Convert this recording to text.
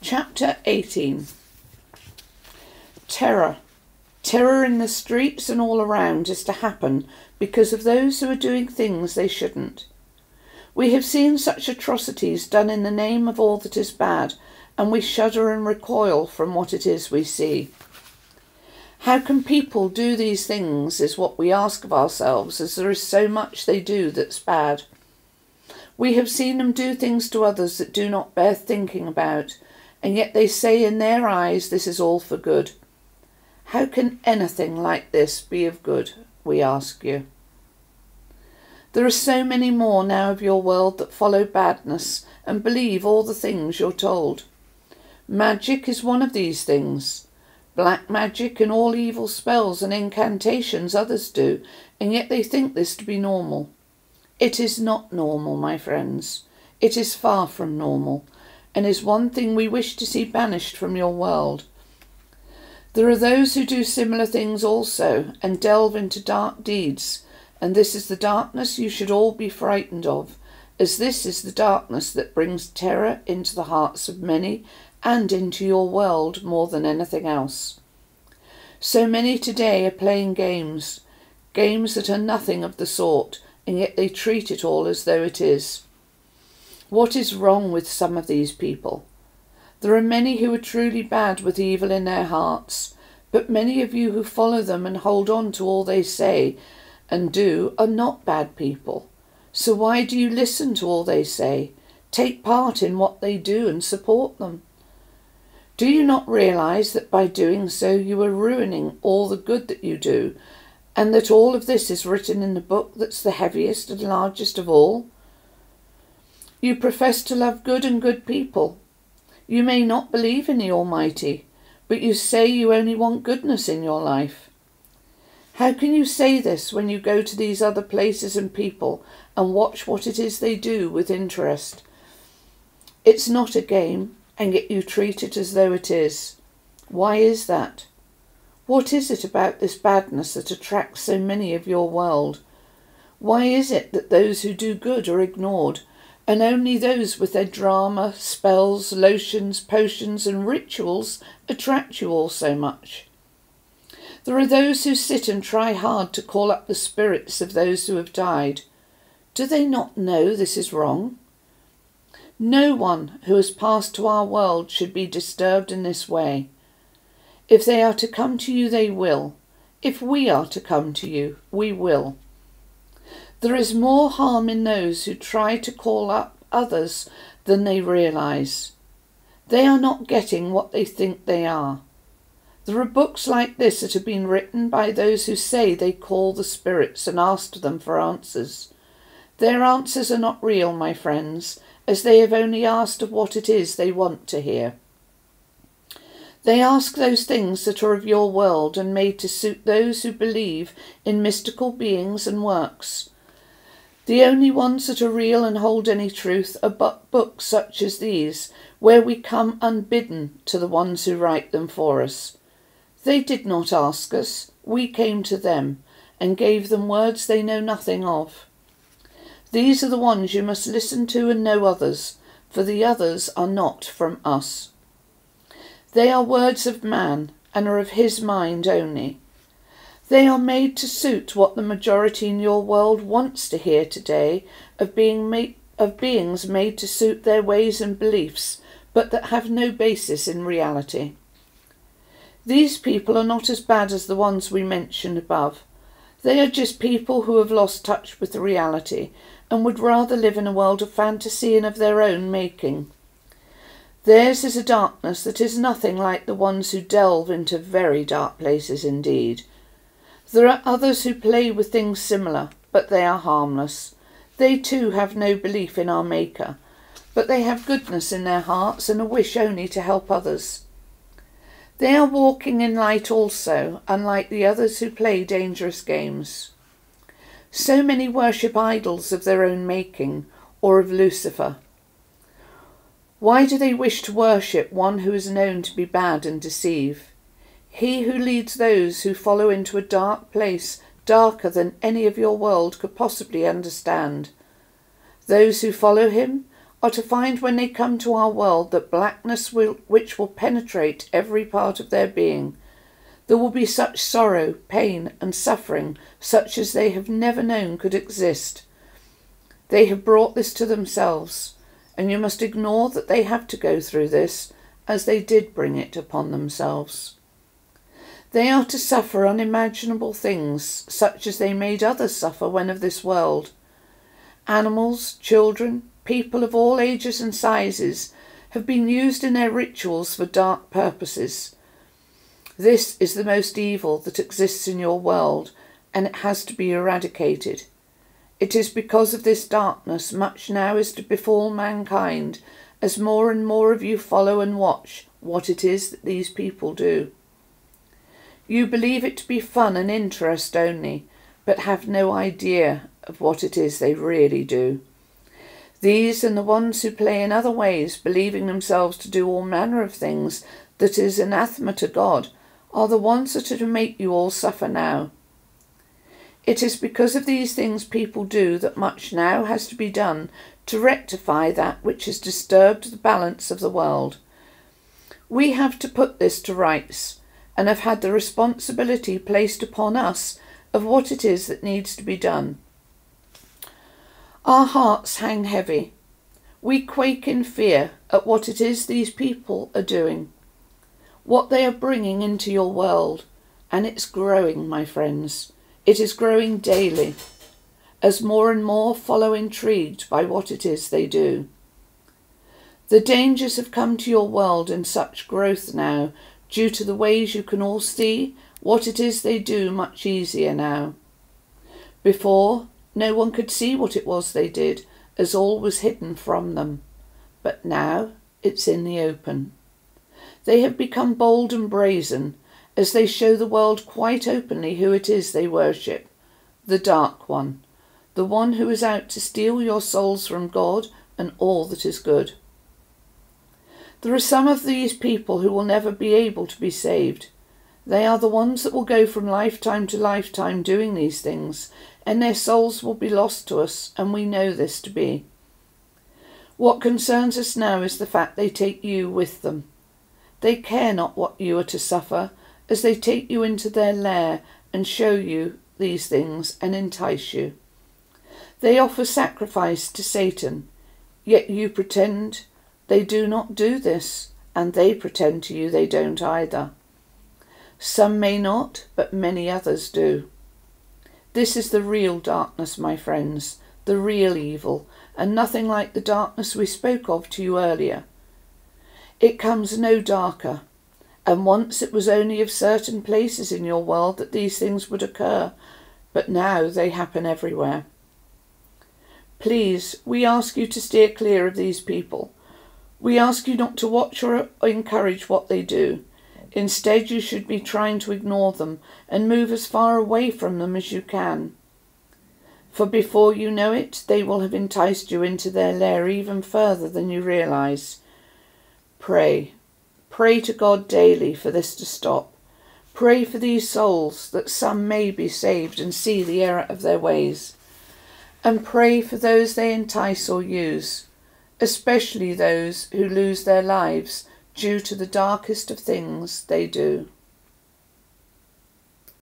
Chapter 18. Terror. Terror in the streets and all around is to happen because of those who are doing things they shouldn't. We have seen such atrocities done in the name of all that is bad, and we shudder and recoil from what it is we see. How can people do these things is what we ask of ourselves, as there is so much they do that's bad. We have seen them do things to others that do not bear thinking about, and yet they say in their eyes this is all for good. How can anything like this be of good, we ask you? There are so many more now of your world that follow badness and believe all the things you're told. Magic is one of these things. Black magic and all evil spells and incantations others do, and yet they think this to be normal. It is not normal, my friends. It is far from normal, and is one thing we wish to see banished from your world. There are those who do similar things also, and delve into dark deeds, and this is the darkness you should all be frightened of, as this is the darkness that brings terror into the hearts of many and into your world more than anything else. So many today are playing games that are nothing of the sort, and yet they treat it all as though it is. What is wrong with some of these people? There are many who are truly bad with evil in their hearts, but many of you who follow them and hold on to all they say and do are not bad people. So why do you listen to all they say, take part in what they do and support them? Do you not realise that by doing so you are ruining all the good that you do, and that all of this is written in the book that's the heaviest and largest of all? You profess to love good and good people. You may not believe in the Almighty, but you say you only want goodness in your life. How can you say this when you go to these other places and people and watch what it is they do with interest? It's not a game, and yet you treat it as though it is. Why is that? What is it about this badness that attracts so many of your world? Why is it that those who do good are ignored, and only those with their drama, spells, lotions, potions and rituals attract you all so much? There are those who sit and try hard to call up the spirits of those who have died. Do they not know this is wrong? No one who has passed to our world should be disturbed in this way. If they are to come to you, they will. If we are to come to you, we will. There is more harm in those who try to call up others than they realise. They are not getting what they think they are. There are books like this that have been written by those who say they call the spirits and ask them for answers. Their answers are not real, my friends, as they have only asked of what it is they want to hear. They ask those things that are of your world and made to suit those who believe in mystical beings and works. The only ones that are real and hold any truth are but books such as these, where we come unbidden to the ones who write them for us. They did not ask us, we came to them, and gave them words they know nothing of. These are the ones you must listen to and no others, for the others are not from us. They are words of man, and are of his mind only. They are made to suit what the majority in your world wants to hear today of beings made to suit their ways and beliefs, but that have no basis in reality. These people are not as bad as the ones we mentioned above. They are just people who have lost touch with the reality and would rather live in a world of fantasy and of their own making. Theirs is a darkness that is nothing like the ones who delve into very dark places indeed. There are others who play with things similar, but they are harmless. They too have no belief in our Maker, but they have goodness in their hearts and a wish only to help others. They are walking in light also, unlike the others who play dangerous games. So many worship idols of their own making, or of Lucifer. Why do they wish to worship one who is known to be bad and deceive? He who leads those who follow into a dark place, darker than any of your world could possibly understand. Those who follow him are to find when they come to our world that blackness which will penetrate every part of their being. There will be such sorrow, pain, and suffering, such as they have never known could exist. They have brought this to themselves, and you must ignore that they have to go through this, as they did bring it upon themselves. They are to suffer unimaginable things, such as they made others suffer when of this world. Animals, children, people of all ages and sizes have been used in their rituals for dark purposes. This is the most evil that exists in your world, and it has to be eradicated. It is because of this darkness much now is to befall mankind, as more and more of you follow and watch what it is that these people do. You believe it to be fun and interest only, but have no idea of what it is they really do. These and the ones who play in other ways, believing themselves to do all manner of things that is anathema to God, are the ones that are to make you all suffer now. It is because of these things people do that much now has to be done to rectify that which has disturbed the balance of the world. We have to put this to rights, and have had the responsibility placed upon us of what it is that needs to be done. Our hearts hang heavy. We quake in fear at what it is these people are doing, what they are bringing into your world, and it's growing, my friends. It is growing daily, as more and more follow intrigued by what it is they do. The dangers have come to your world in such growth now, due to the ways you can all see what it is they do much easier now. Before, no one could see what it was they did, as all was hidden from them. But now it's in the open. They have become bold and brazen, as they show the world quite openly who it is they worship, the Dark One, the one who is out to steal your souls from God and all that is good. There are some of these people who will never be able to be saved. They are the ones that will go from lifetime to lifetime doing these things, and their souls will be lost to us, and we know this to be. What concerns us now is the fact they take you with them. They care not what you are to suffer, as they take you into their lair and show you these things and entice you. They offer sacrifice to Satan, yet you pretend they do not do this, and they pretend to you they don't either. Some may not, but many others do. This is the real darkness, my friends, the real evil, and nothing like the darkness we spoke of to you earlier. It comes no darker, and once it was only of certain places in your world that these things would occur, but now they happen everywhere. Please, we ask you to steer clear of these people. We ask you not to watch or encourage what they do. Instead, you should be trying to ignore them and move as far away from them as you can. For before you know it, they will have enticed you into their lair even further than you realise. Pray. Pray to God daily for this to stop. Pray for these souls, that some may be saved and see the error of their ways. And pray for those they entice or use, especially those who lose their lives due to the darkest of things they do.